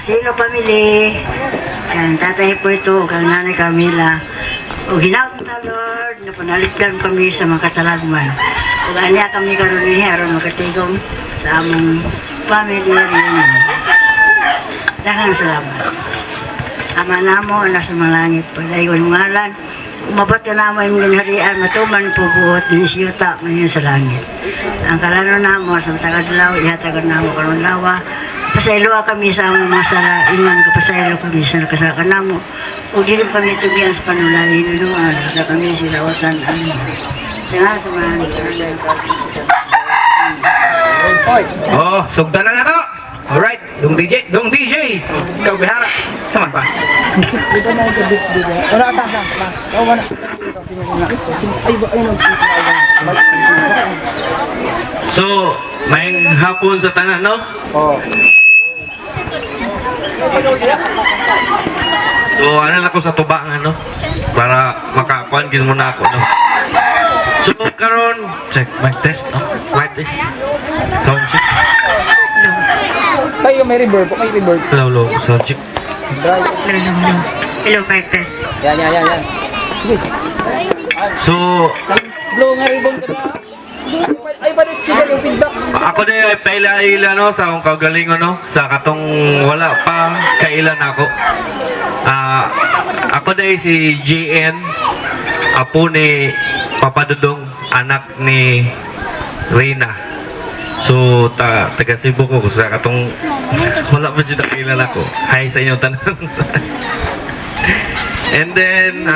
Sino family? Ang tatay po ito, kang nanay Carmela. O ginaot na Lord, napanaligdan kami sa mga katalagman. O anya kami karon ni aron makatigom sa among family reunion. Daghang salamat. Ama namo na sa mga langit, padayon ngalan. Umabot ka naman yung ginharian, matuman po buot din siyuta mo yun sa langit. Ang kalano namo sa tagadlaw, ihatagan namo karon lawa. Pasaylo kami sa among masala, ingon ka pasaylo kami sa nakasalakan namo. O dilim kami tugian sa panulahin, inuan sa kami silawatan. Sa mga Oh, sugdan na to. Alright, Dong DJ. Ikaw bihara. Saman pa. Wala ta. Wala. So, may hapon sa tanan, no? Oh. So, ano lang ako sa tubangan, no? Para makakuan din muna ako, no? So, karon check, mic test, no? Mic test. Sound check. Kayo may reverb, Hello, sound check. Hello, mic test. Yan. Sige. So, Blow nga ribbon ka na. Ay, ba speaker yung feedback? ako na yung paila-ila, no? Sa akong kagalingon, no? Sa katong wala pa kailan ako. Ako na si JN, apo ni Papa Dudong, anak ni Reyna. So, taga Cebu ko sa katong wala pa dyan nakilala ko. Hi sa inyo tanan. And then,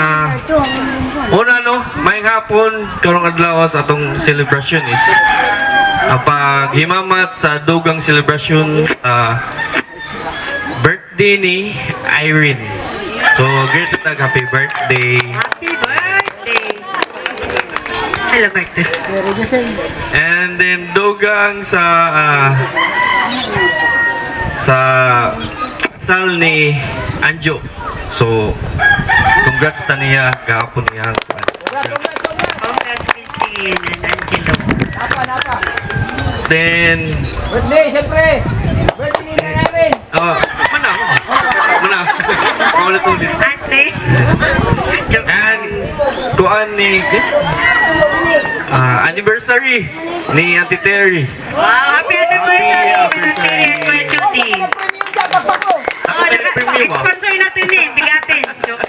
una no, may hapon, karong adlaw sa atong celebration is pag himamat sa dugang celebration birthday ni Irene. So, great na happy birthday. Happy birthday! Hello, mic test. And then dugang sa sal ni Anjo. So, congrats ta niya kahapon niya. Congrats, Christine and Angelo. Napa. Then, Birthday, syempre. Birthday ni Nanay. mana. Paulit-ulit. Ate. And, kuan ni anniversary ni Auntie Terry. Wow, happy anniversary! Happy Manatiri at Kuya Judy. Oh, nag-sponsor natin eh. Bigatin. Joke.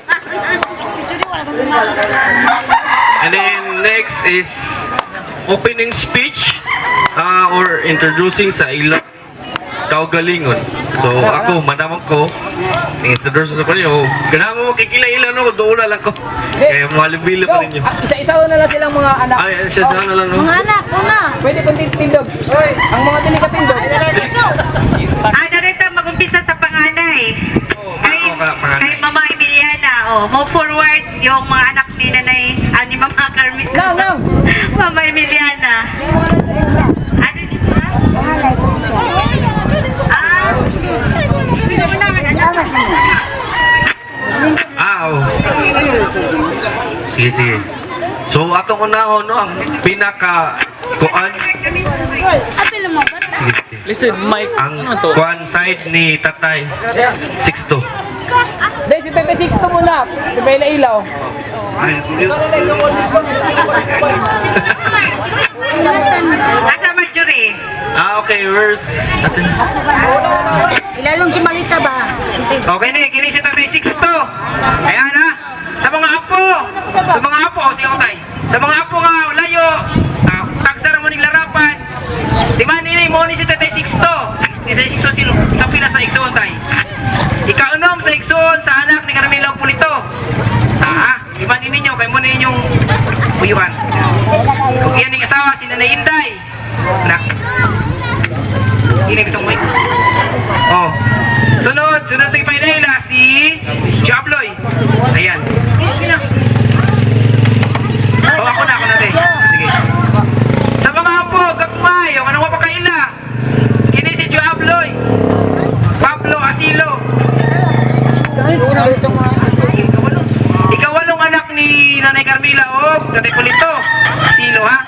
And then next is opening speech or introducing sa ilang kaugalingon. So ako, madamang ko, introduce sa kanyo. Ganahan mo makikila-ila no, doon lang ko. Kaya malibili pa rin yun. Isa-isa na lang silang mga anak. Ay, siya na lang no. Mga anak, una. Pwede kong tindog. Ang mga tinikatindog. Narito mag-umpisa sa panganay. Panganay. Kay Mama Emiliana. Move forward yung mga anak ni Nanay, ni Mama Carmen. Now. Mama Emiliana. Ano dito ba? Sino mo namin? Sige. So atong unahon no, ang pinaka kuan. Sige. Listen, Mike. Ang kuan side ni Tatay 6'2". Dahil si Pepe 6 to muna. Si Bela Ilaw. Nasa Marjorie. Okay, where's natin? Ilalong si Malita ba? Okay ni, kini si Tatay 6'2". Ayan na. Sa mga apo, sige ko tay. Sa mga apo nga layo, tagsara mo ning larapan. Di man ni mo ni si Tatay 6'2". Tatay 6'2 sino? Kapila sa Ikson tay. Ikaunom sa Ikson sa anak ni Carmelo Pulito. Di man ninyo kay mo na inyong uyuan. Kung iyan ning asawa si Nanay Inday. Nak. Ini bitong mic. Sunod tayo pa na si Jabloy. Ayan. Ako na te. Sige. Sa mga apo, gagmay, yung anong mapakaila. Kini si Jabloy. Pablo Asilo. Ikawalong anak ni Nanay Carmela o Tatay Pulito. Asilo ha.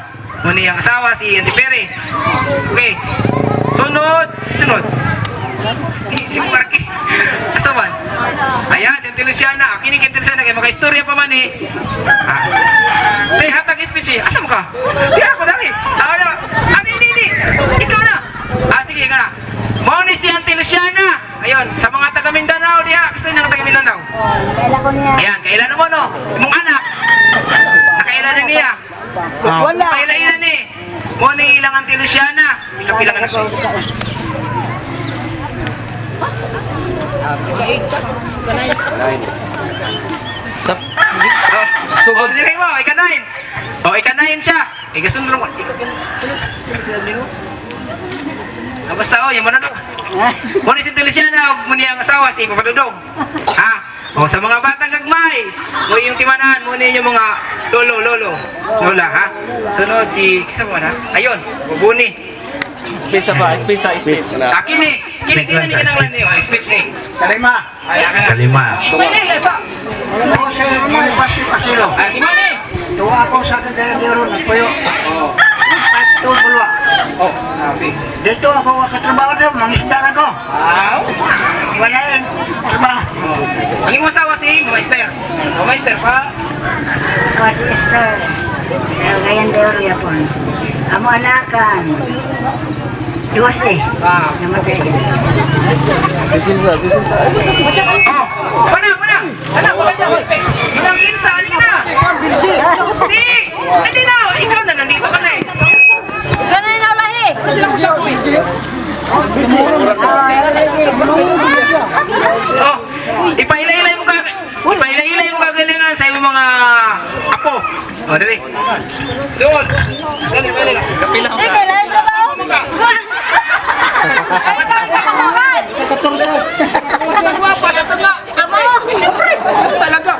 Muna yung asawa si Auntie Pere. Okay. Sunod. Yung marki. Santa Luciana. Kini Santa Luciana kay maka-istorya pa man eh. Tay hatag speech eh. Asa mo ka? Di ako dali. Ano? Hindi. Ikaw na. Sige, ikaw na. Mao ni si Santa Luciana. Ayun, sa mga taga Mindanao diha, kasi nang taga Mindanao. Kailan ko niya. Ayan, kailan mo no? Imong anak. Nakailan din niya. Wala. Kailan ni. Mo ni ilang Santa Luciana. Ikapilang anak. Sa Sugod dire mo, ika-9. Ika-9 siya. Ika-sunod mo. Basta yung mana to. Muna si Luciana, muna ang asawa si Papadudong. Ha? Sa mga batang gagmay, mo yung timanan, muna yung mga lola, ha? Sunod si, kisa mo na? Ayun, bubuni. speech pa, speech. Akin eh, kinikinan ni kinanglan niyo, speech ni. Kalima. Kalima. Pwede, sa. Ako sa Bonifacio Pasilo. Timan eh. Tuwa ako sa Cagayan nagpuyo. At tulwa. Dito ako katrabaho daw, mangisda na ko. Wala yun. Trabaho. Ang imo asawa si Maister. Maister pa. Kasi Esther. Pero ngayon teorya po. Amo anakan. Duwas eh. Namatay. Mana. Anak, Manang Sinsa, halika na. Hindi na, ikaw na, nandito ka na eh. Ganun na lahi. Ipailay-ilay mo kagalingan sa iyong mga apo. Dali. Doon. Dali. Kapilang ka. Kailan ba ba? Siyempre, talaga.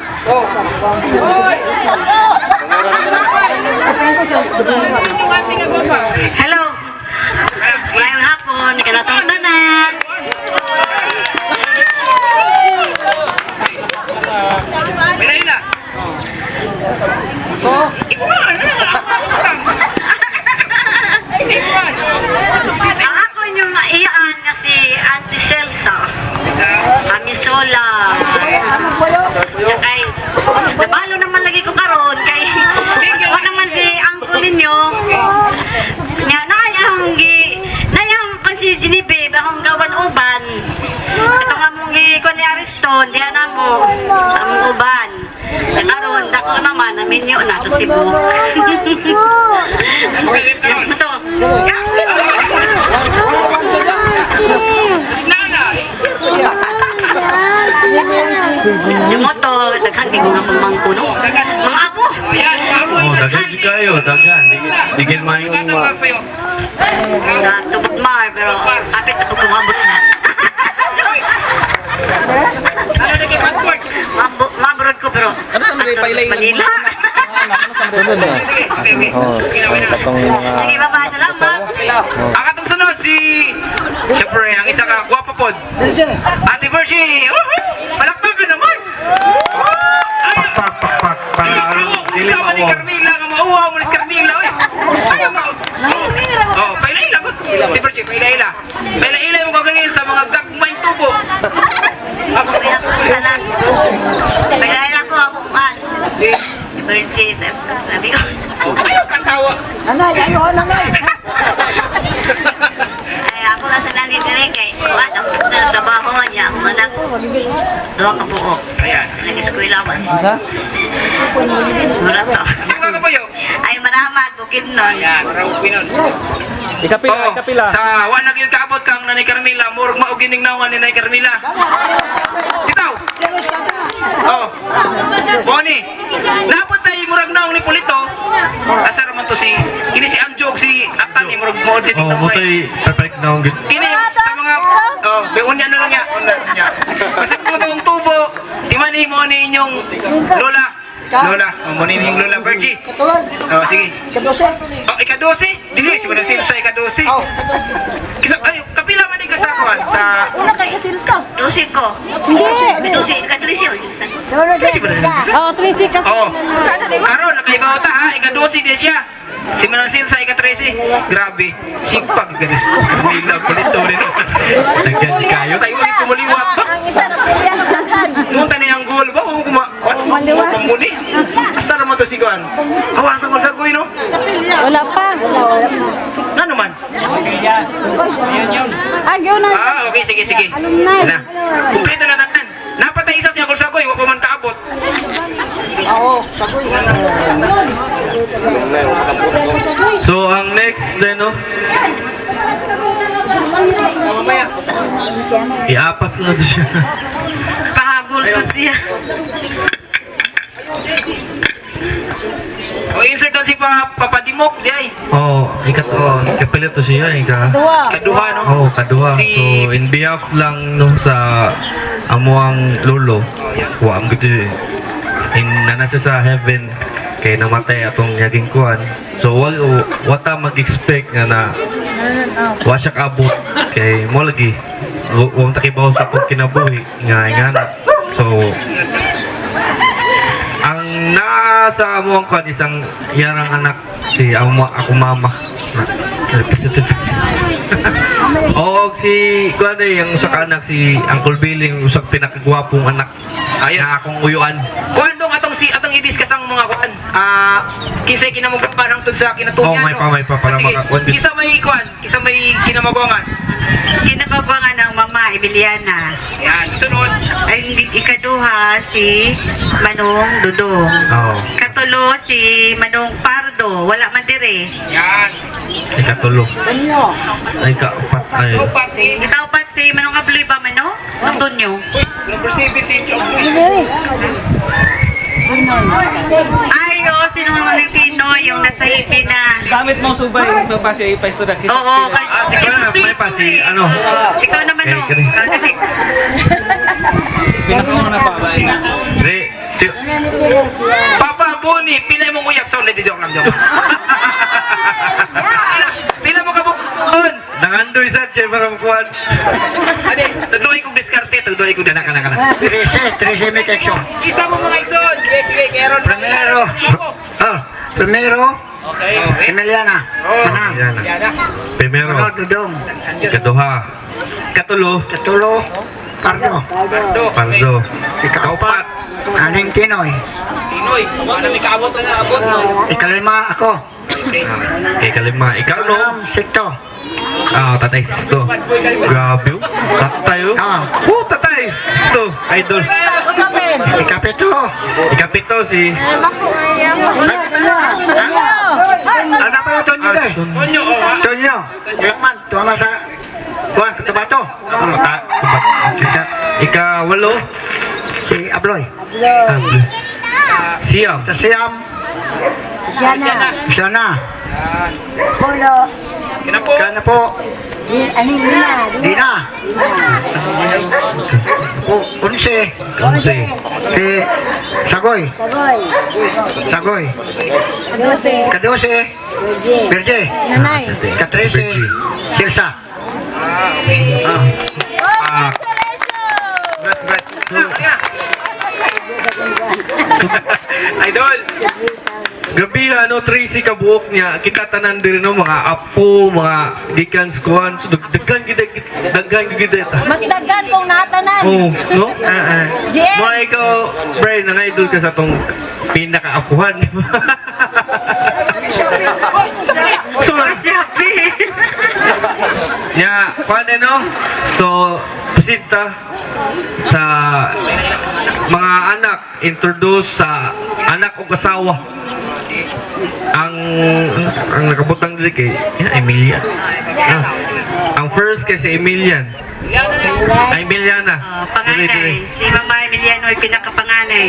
Hello. Ngayong hapon, kanatong tanan. Pinahila. Ang ako yung maiyaan nga si Auntie Celsa. Kami sola. Kay, nabalo naman lagi ko karon kay ako naman si uncle ninyo. Nya nayang pang si Genevieve akong gawan uban. Ito nga mong ikon ni Ariston, diyan na mo among uban. Karon dako naman naminyo na to si Bu. Ito. Yung moto, daghan di ko nga pamangkuno. Mga apo. Dagan si kayo, dagan. Digin mayo mga. Sa tubot mar, pero kapit ako kumabot na. Ano na kay passport? Mabrod ko, pero Ano sa mga pailay Manila. Ano sa sunod na? Sige, baba, salamat. Ang atong sunod si siyempre ang isa ka guwapo pod. Ate Bershi. Palakpak ka naman. Pak. Dili Sama ni mo. Carmila nga mauwa mo ni Carmila oy. Ayaw mo. Pailay ko. Ate Bershi, pailay. Pailay mo kagaling sa mga gagmayng tubo. Pagkaya ko ako man. Si Birthday, sabi ko. ayaw kantawa. Ay, ako lang sa nanay dire kay kuha ang trabaho niya. Ang manak. Doon ka buo. Ayan. Nag-eskwela man. Sa? Mura to. Sino ka po yun? Ay, maramag. Bukid nun. Ayan, marami pinon. Ikapila. Sa wala gyud kaabot kang Nanay Carmila, murag mao gining naungan ni Nanay Carmila. Bitaw. Boni. Napot tay murag naong ni Polito. Asa man to si kini si Anjog si Atan ni murag mao gining Oh, mo naungan. tay perfect na ang Kini sa mga beon niya na lang niya. Kasi mga bagong tubo, di man ni mo ni inyong lola. Mo ni inyong lola Virgie. Sige. Ika-12? Dili, si Manang Silsa ika-12. Ay, kapila man ni kasakuan sa... Dosi ko. Hindi. Dosi. Katrisi. Si Manang Silsa? Oo, Tracy kasi. Oo. Karon, nakaibaw ta ha, ika-12 din siya. Si Manang Silsa ika-13. Grabe. Sipag, ganis. Kamila, kulito rin. Dagan si kayo. Tayo ulit kumuliwat ba? Ang isa na po yan ang daghan. Nung tanay ang Wala pa. Ano man? Agyo na. Okay, sige. Alumni. Na. Kumpleto na natin. Napatay isa siya kung sagoy, wala pa man kaabot. So, ang next din, no? Iapas na to siya. Pahabol to siya. O insert doon si Papadimok, di ay. Ikapilit to siya, Kaduha, no? kaduha. Si- So, in behalf lang no sa amuang lolo, wa ang gito nana siya sa heaven kay namatay atong yaging kuan. So, wata mag-expect nga na wa siya kaabot kay mo lagi. Huwag takibaw sa atong kinabuhi nga ingana. So, ang nasa amuang kuan isang yarang anak si ako mama. Representative. O si kuan yung usa ka anak si Uncle Billy, yung usang pinakagwapong anak. Ayan. Na akong uyuan. Kuan dong atong i-discuss ang mga kuan. Kisay kinamugpan parang tud sa kinatunya. May pa para makakuan din. Kisa may kinamagwangan. Kinabagwangan ng Mama Emiliana. Yan, sunod. Ay ikaduha si Manong Dudong. Oo. Katulo si Manong Pardo. Wala man dire. Yan. Ikatulo. Ay kaupat. Ay. Upat si Itaupat si Manong Abloy ba Mano? Ang tunyo. number 7 si Chong. Ay, oo, sino ang Tino, yung nasa hipi na. Gamit mo subay, magpapasya ipay to daki. Oo, sige na, may pa si, ano? Ikaw naman, Okay, no? kani. Pinakauna na pa ba? Papa Boni, pilay mo uyab sa ulit. Joke lang. Pila mo ka bukod. Nangandoy sa kay para makuan. Ade, tagduhay kong diskarte, tagduhay kong diskarte. Kana. 13 minute action. Isa mo mga ison. Sige, Keron. Primero, Okay. Emiliana. Manang. Yan na. Yan na. Primero, Ano, Dudong. ikaduha. Katulo, Katulo, Pardo. Pardo. Ikaapat, Aling Tinoy. Tinoy, wala may kaabot na naabot. Ikalima ako. Kay kalima. Ikaw no? Sikto. Tatay Sixto. Grabe oh. Tatay oh. Tatay Sixto. Idol. Ikapito. Ikapito si... Ano pa yung Tonyo de? Tonyo, Tonyo. Yaman, tuwa sa... Juan, Katabato. Ikawalo. Si Abloy. Siam. Sa Siam. Siana. Kinapo. Kana po. Dina. Unse. Kansi. Si Sagoy. Sagoy. Kadose. Birje. Katrese. Sirsa. Idol. Gabi Tracy kabuok niya, kita tanan diri no mga apo, mga gikan skuan, so daghan gid Mas dagan kung natanan. Oh, no? Jen! Mga ikaw, Brian, nang-idol ka sa tong pinaka-apuhan. So, nya, paano no? So, presenta sa mga anak, introduce sa anak o kasawa. Ang nakabutang dili kay Emilia. Ang first kay si Emilian. Emiliana. Panganay. Si Mama Emiliano ay pinakapanganay.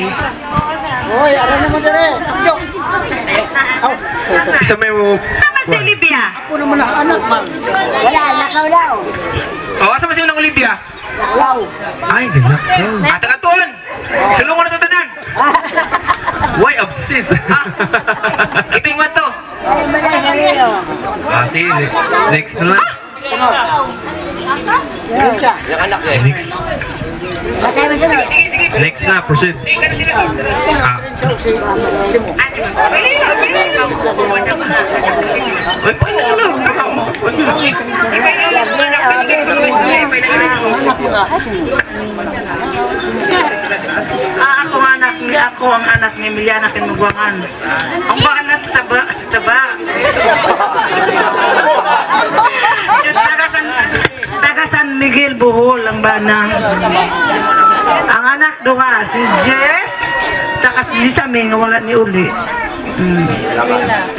Isa may mo. Tama si Olivia. Asa man si Manang Olivia? Ay, ganap. Taga-tuon. Sulungan na ito tanan. Why absent? Iping man to. Sige, next na lang. Next. Next na, proceed. Ako ang anak ni Emiliana Kinugwangan. Ang bahan na sa taba. Taga San Miguel, Bohol, ang bana. Ang anak duha, si Jess, saka si Sami, nga wala ni Uli.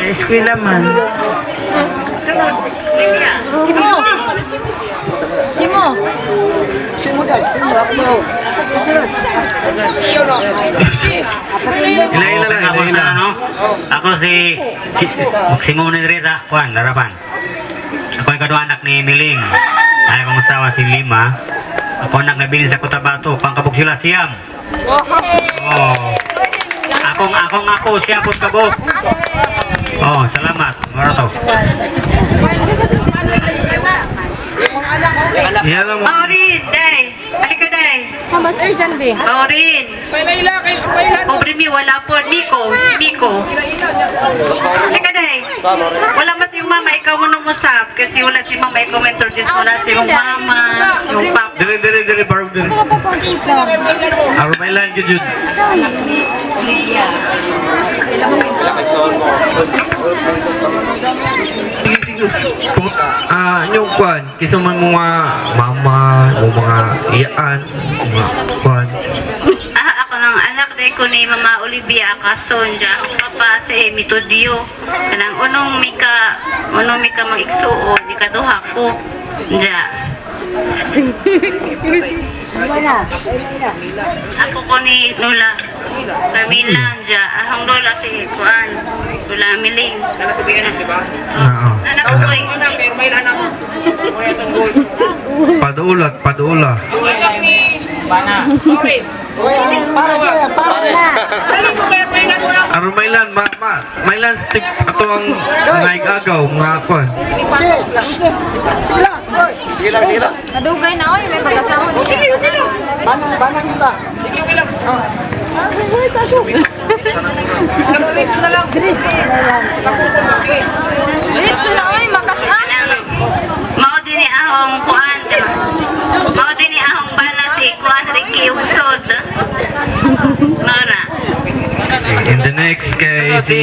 Eskwela man. Ila lang, ila. Ako si Simon Rita, Juan, Larapan. Ako ay kadua anak ni Miling. Ay akong asawa si Lima. Ako anak nabilin sa Cotabato, pangkabog sila siyam. Oh. Akong ako siya pud kabog. Oh, salamat. Marato. Yan lang mo. Maureen, day. Halika, day. Mas urgent, be. Maureen. Paila kay paila. Pobre mi, wala po. Miko, si Miko. Halika, day. Wala mas yung mama, ikaw mo namusap. Kasi wala si mama, ikaw mo introduce mo na si yung mama, yung papa. Dili, barog dili. Arumailan jud jud. Sige. Yung kwan, kisa man mga mama o mga iyaan, mga kwan. Ako ng anak day ko ni Mama Olivia Akason dya. Ang papa si Metodio. Kanang unong mika mag-igsuon, ikaduha ko dya. Ako ko ni Lola Camila dya. Ahong Lola si Kuan. Lola Miling. Oo. Anak ko boy. Padula. Arumailan, mailan stip ato ang naigagaw, mga kwan. Nadugay na, oy. May pag-asawa niya. Banang kita. Diretso na, oy. Makasaan. Mao din ni ahong Kuan. Mao din ni ahong bana si Kuan Ricky Usod. Mara. In the next kay si...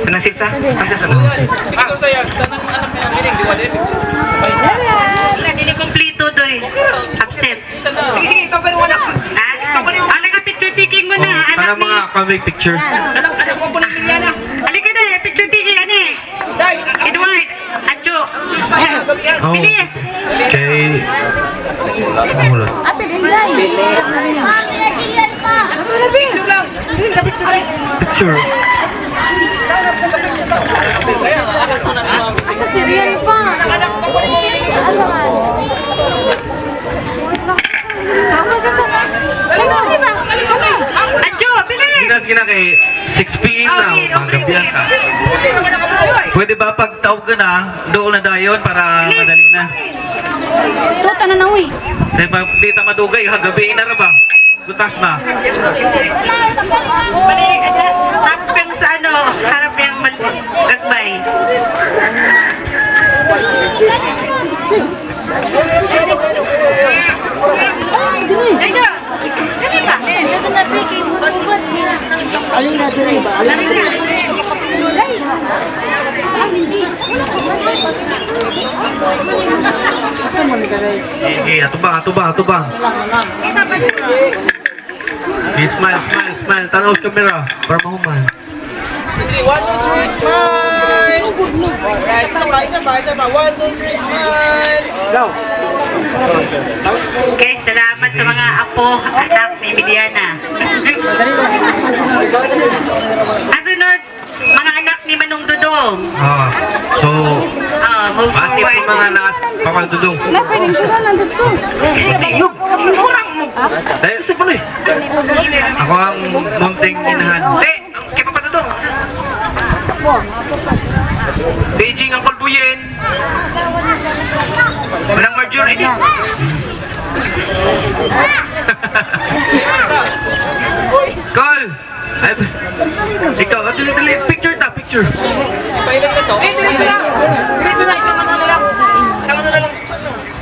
Kanang sitsa? Asa sa mo? Ito saya, tanang anak niya Miling, di wala. Hindi kompleto doy. Absent. Sige, ikaw pa rin wala. Alam ka picture taking mo na. Ano Anak ni. mga kawig picture? Anak ko po ng Liliana. Halika na, picture taking ani. Edward, Adjo. Oh, Bilis. kay... Mulot. Picture. Asa serial pa. Adjo, bilis. Gina kay 6 p.m. na, magabihan ka. Pwede ba pag tawag ka na, doon na dayon para madali na? Suta na na, uy. Kaya pag di ta madugay, hagabihin na ba? Butas na. Tapos yung sa ano, harap yung gagbay. Ato ba? Smile. Tanaw sa camera. Para mahuman. Sige, 1, 2, 3, smile! Alright, isa pa. 1, 2, 3, smile! Go! Okay, salamat sa mga apo, anak ni Emiliana. Ang sunod, mga anak ni Manong Dudong. So, Move masip forward. yung mga anak, papagdudong. Dahil, ako ang munting inahan. Skip pa to. Beijing ang Kolbuyen. Manang Marjorie. Call! Ay, ikaw, dali, picture. Pailan na so? Diretso na! Isang ano na lang.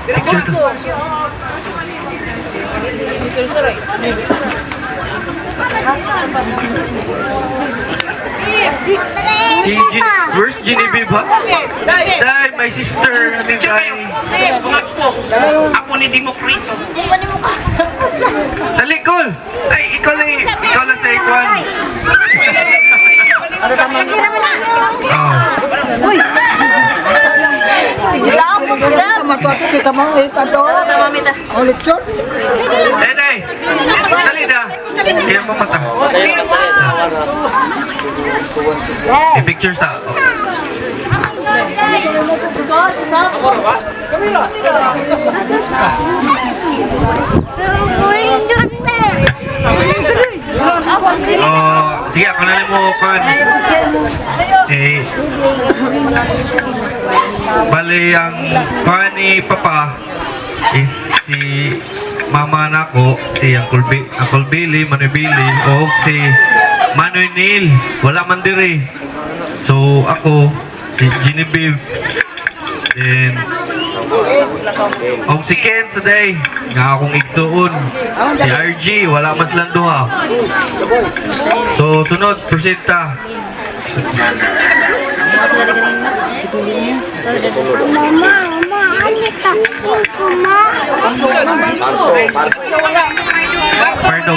Diretso na. Where's Genevieve, ha? Day, my sister. Picture kayo. Mga apo. Apo ni Demokrito. Dali, Col! Ay, ikaw lang sa ikuan. Oh. Kita mo ito to. Ulit yun. Day, dali na. Kaya mo mata. I-picture sa. Oh, sige, ako na lang mo kan. Bali ang kan ni Papa is si Mama nako, si Uncle Billy, Manoy Billy, o si Manoy Neil. Wala man diri. So ako, si Genevieve, then si Ken today, nga akong igsuon. Si RG, wala mas lang duha. So sunod, proceed ta.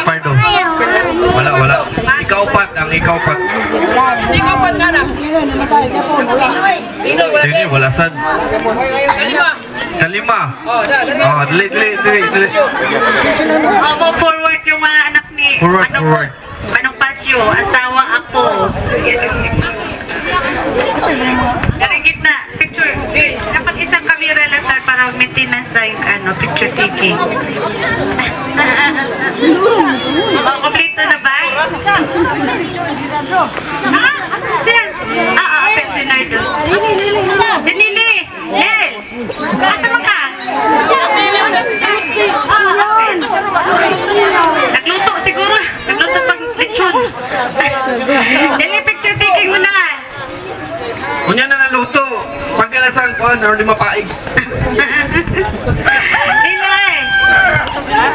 Pardo. Wala. Ikaw pat, ang ikaw pat. Hindi, wala sad. Kalima. Oh, dali. Mo forward yung mga anak ni Forward. Manong Pasyo, asawa ako. Galing gitna, picture. Dapat isang camera lang tayo para maintenance tayo yung picture taking. Kompleto na ba? Sir? Pensionado. Dinili! Nel! Asa mo ka? Nagluto siguro. Nagluto pag lechon. Dili, picture taking mo na nga. Kunya na naluto. Pagkalasan ko, naroon di mapaig. Dili!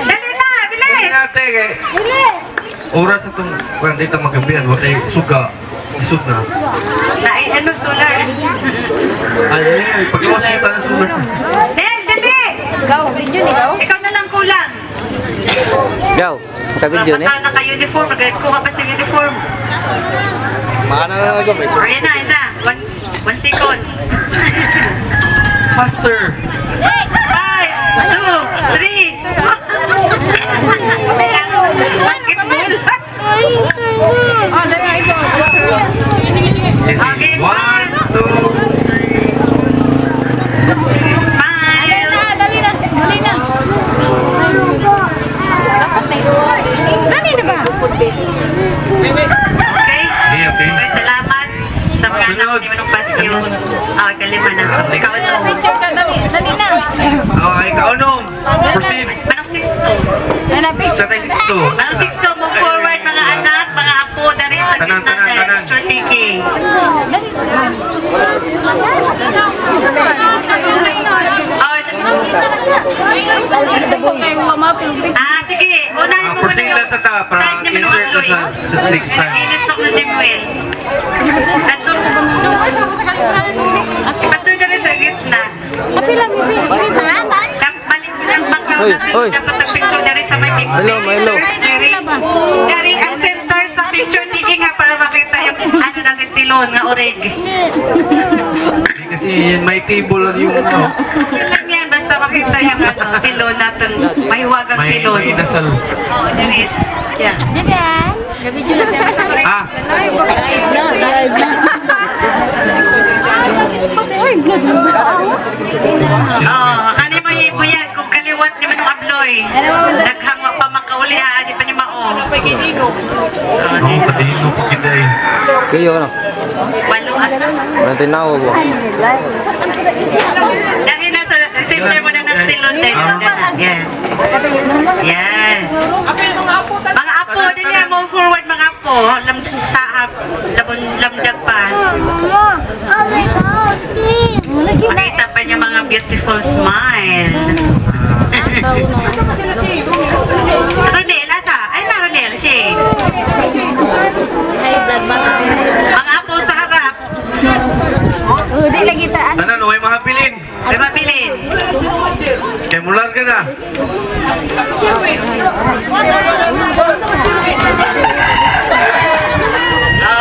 Dali na! Bilis! Natin eh. Oras itong kung dito magabihan, wala tayo suga. Isog na. Solar. Ay, pagkawas kita ng suga. Nel, dali! Go, video ni go. Ikaw na lang kulang. Go. Magka-video ni. Basta naka-uniform, nag-kuha pa sa uniform. Maana na lang guys. Ayan na. 1 seconds. Faster! 5, 2, 3. Basketball. Okay, One, two. smile. Dali na. Dapat na isukat. Dali na ba? Okay? Okay. Okay, salamat sa mga anak ni Manong Pasyo. Kalima na. Ikaw ito. Picture ka, dali na. Okay, kaunom. Proceed. Manong Sixto. Sa tayo 62. Manong Sixto, move forward mga anak, mga apo na rin sa Tanan. gitna na picture taking. Sige. Unahin mo Proceed lang sa ta para Side ni Manong insert na Aloy. sa next time. Naginis pa ko na Jimwell. At doon, ipasod na rin sa gitna. Balik lang background natin. Dapat nag-picture na rin sa may picture. Hello. Dari ang center sa picture ni Inga para makita yung ano ng tilon nga oreg. Kasi yan, may table lang yung ano. Lang yan, basta makita yung tilon natin. Mahiwagang May tilon. inasal. Oo, there is. Yeah. Video na siya. Ah, Kani mo yung buyag kung kaliwat ni Manong Abloy. Naghangwa pa makauli ha, di pa ni Mao. ako kadino po kita eh. Kayo ano? Walo at Walang tinaw ko. dahil nasa center mo na nastilon din. Yan. Yan. Mga apo, dili mo forward mga apo. Lamdag pa. Makita pa niya mga beautiful smile. Ronel, nasa? Ay na Ronel, siya. High blood ba? Mga apo sa harap. camera.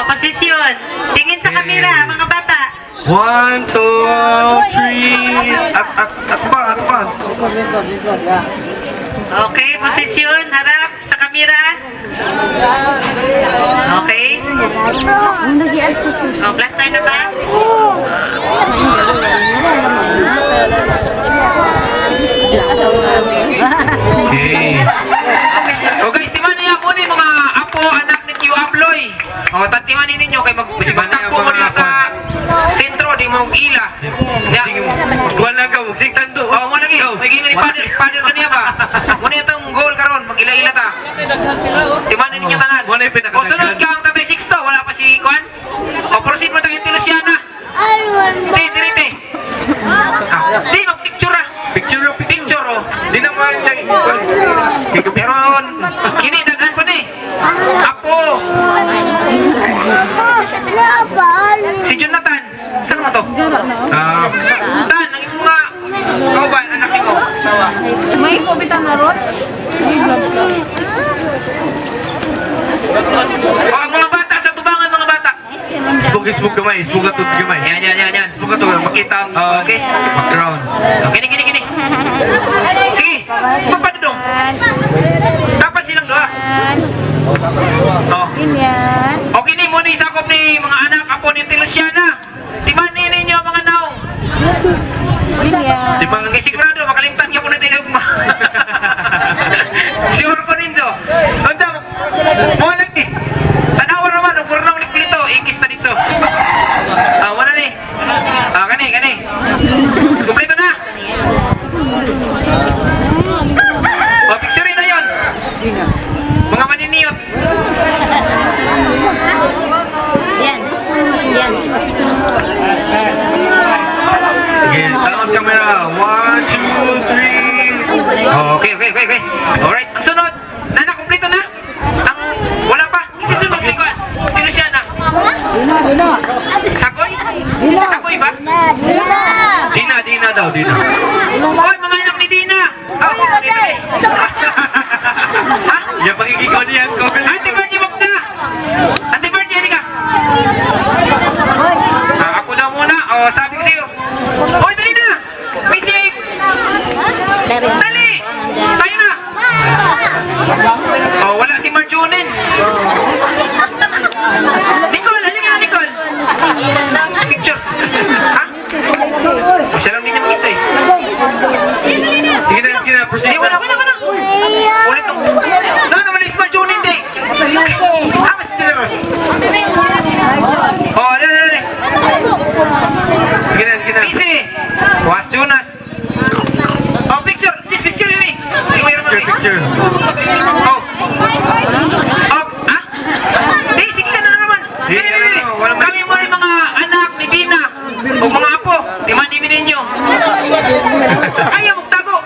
Posisyon. Tingin sa kamera, mga bata. 1, 2, 3. At pa. Okay, posisyon. Harap sa kamera. Okay. Plaster na ba? Okay. O guys, timan niya po ni mga apo, anak ni Tio Abloy. O, tatimanin ninyo kay magtagpo mo niya sa sentro, di mo ila. Wala ka, magsigtan do. O, mo lagi, magiging ni pader ka niya ba? Muna itong goal karon, mag-ila-ila ta. Timanin ninyo tanan. Wala yung O, sunod ka ang Tatay Sixto, wala pa si Kwan. O, proceed mo tayo yung Luciana. Di, mag-picture ah. Picture oh. Di na mo yung Pero, kini daghan pa ni. Apo. Si Jonathan. Saan mo to? Dan, ang iyong mga kauban, anak ni mo. Sawa. May kubitan na ron? O, ang mga bata sa tubangan, mga bata. Smoke gamay, smoke atod gamay. Yan. Smoke atod, makita ang Okay. background. O, kini. Sige, magpadudong. Dapat silang doa. O. Yan. Okay ni mo ni sakop ni mga anak apo ni Luciana. Timanin ninyo mga naong. Yan. Di ba Kay sigurado makalimtan ka po na tinugma. Sure ko ninyo. Unsa mo lagi. Tanawa naman og burnaw ni Pilito, ikis ta dito. Wala ni. Kani. Suplito na. Picture na 'yon. Mga maniniyot. Yan. Sige, tawag camera. 1, 2, 3. Okay. Alright, ang sunod. Kumpleto na. Ang wala pa. Isisunod ni Kwan. Luciana. Sakoy? Sakoy ba? Dina daw. Hoy, mga anak ni Dina. Ha? Yung pagkikikaw niya ko. Ate Virgie, wag na. Ate Virgie, hindi ka. Ako daw muna. O, sabi ko sa'yo. Hoy, dali na. Bisig. Dali. Tayo na. O, wala si Marjunin. Nicole, halika na, Nicole. Picture. Ha? O, siya lang din niya mag-isa eh. Sige na, proceed. Hindi, wala. Ulit ang... Saan naman is Marjunin, di? Mas si Generos. O, dali. Sige na. Easy. Was Jonas. Oh, picture. Just picture with me. Picture. Oh. Ah? Hey, sige ka na naman. Dali. Kami mo rin mga anak ni Bina. O mga apo. Timan-imin ninyo. Ayaw magtago.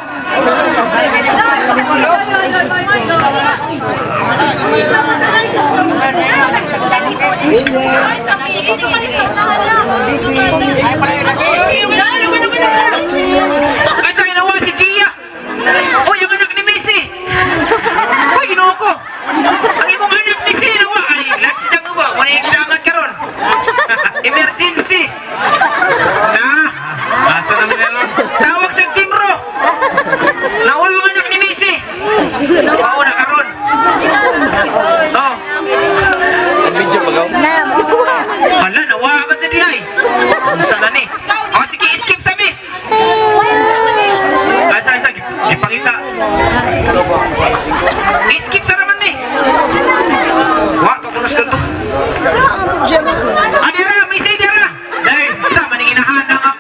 Ay, sa ginawa si Gia. Uy, ang anak ni Missy. Uy, ginoo ko. Ang imong anak ni Missy, nawa. Ay, lahat si Tiang Uba. Muna yung kailangan karon. Emergency. Na. Asa naman yan? Tawag sa Jimro. Nawa ang anak ni Missy. Oo, na karon. Oh. Video ba gaw? Hala, nawa agad sa dihay. Ang sana ni. O, sige, skip sa mi. Asa, ipangita. Skip sa naman ni. Wa, tukulos ka to. Adira, Missy, Adira. Dahil, sa maning inahanang ang...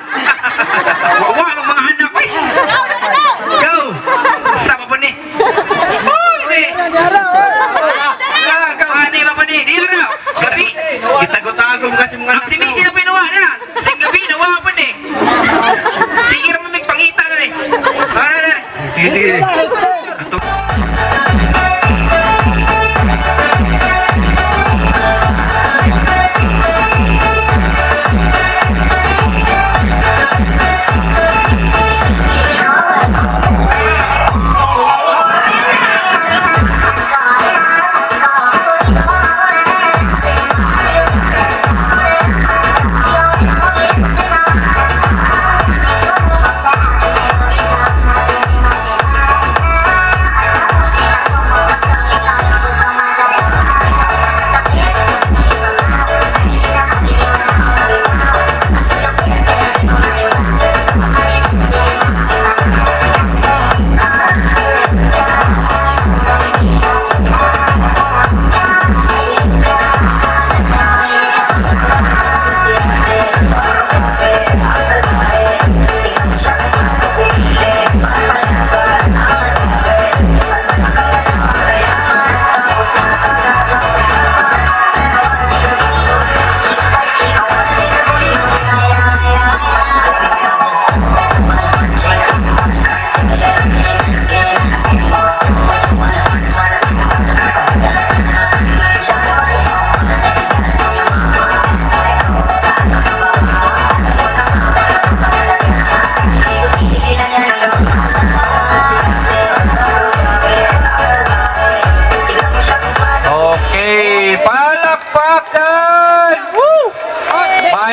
Wa, ang mga anak, oy. Go! Sama po ni. Oh, Missy. Ani ba po ni? Dira, gabi. Itago-tago kasi mga Ang si Missy na pinawa na. Sa gabi, nawa po ni. Sige naman may pangita na ni. Sige.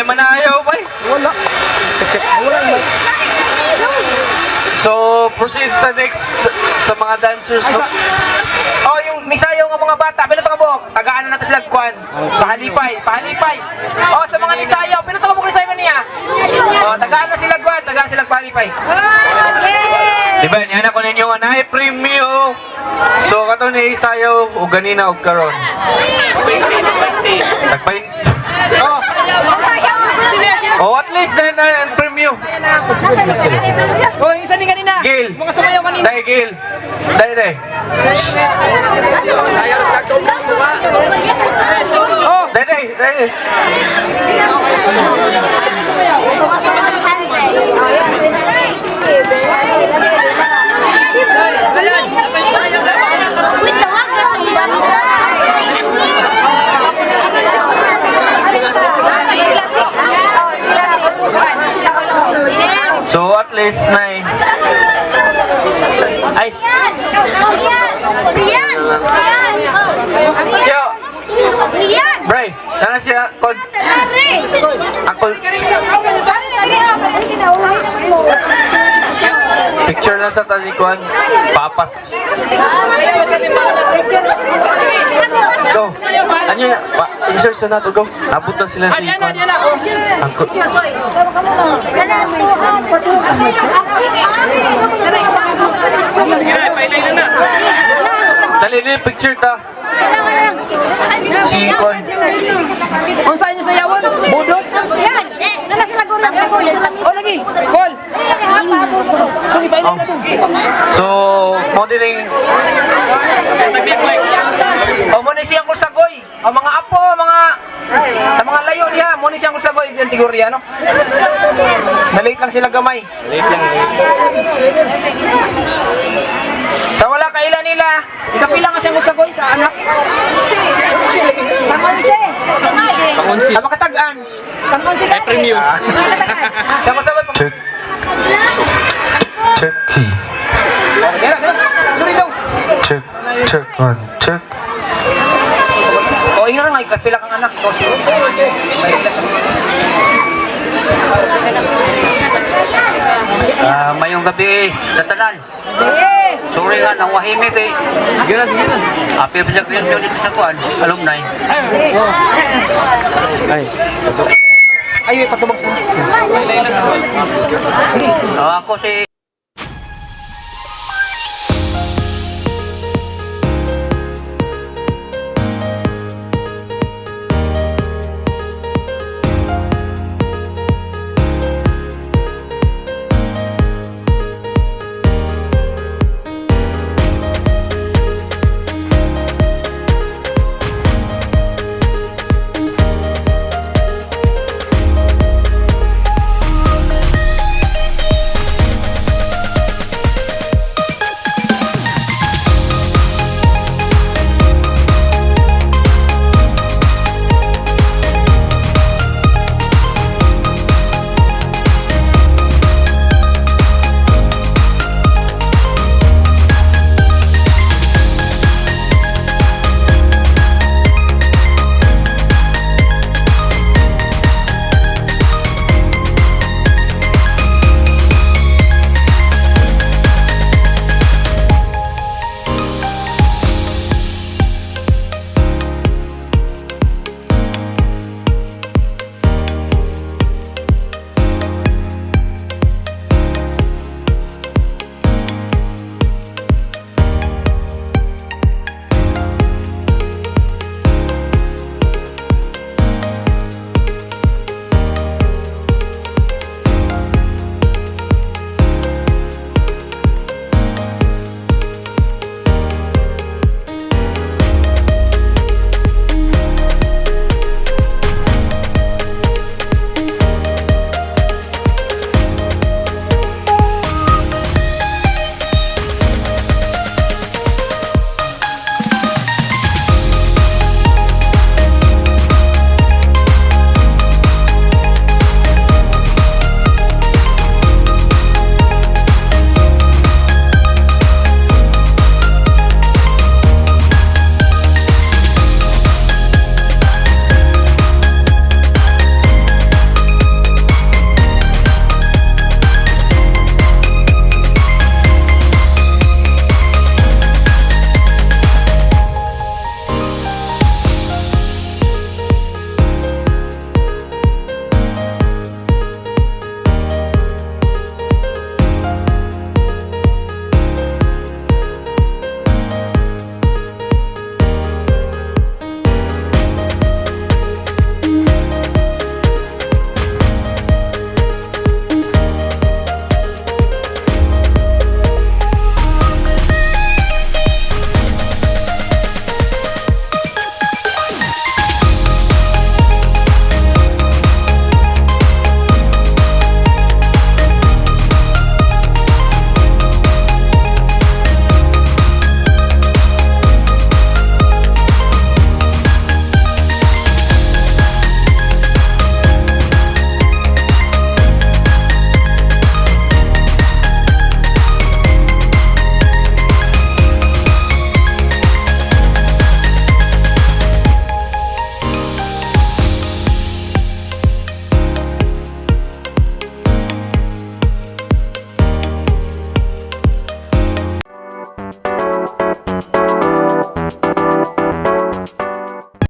manayaw ba? Wala. Check. Wala ba? So, proceed sa next sa mga dancers. No? Oh, yung misayaw ng mga bata, pila ka buok. Tagaan na natin sila kwan. Pahalipay. Oh, sa mga nisayaw, pila ka buok nisayaw niya. Oh, tagaan na sila kwan, tagaan sila pahalipay. Diba, yan ako ninyo nga na premium. So, kato ni isayaw o ganina o karon. Tagpain. Oh. Oh, at least then premium. Oh, yung isa din kanina. Gil. Mga sumayaw kanina. Dai Gil. Dai. Oh, Dai. So at least na ay yo Bray, sana siya kod ako picture na sa talikuan papas go anyo na insert sa nato go abot na sila sa Diana. angkot dali na yung picture ta si kon Kung saan yung sayawan? Budot? Oh, lagi. Call. so modeling O, muna siyang kulsagoy. O, mga apo, sa mga layo diha, muna siyang kulsagoy. Yung tigurya, no? Nalate lang sila gamay. Sa wala kailan nila, ikapila nga siyang kulsagoy sa anak. Sa makatagaan. Ay, premium. Sa kulsagoy. check key Gara. Sorry daw. check on check O, ingat nga, ikapila kang anak. O, sige. Mayong gabi, datanan. Sorry nga, nang wahimik eh. Sige na. Apil pa siya dito sa kuan, alumni. Ay, patubag sa Ako si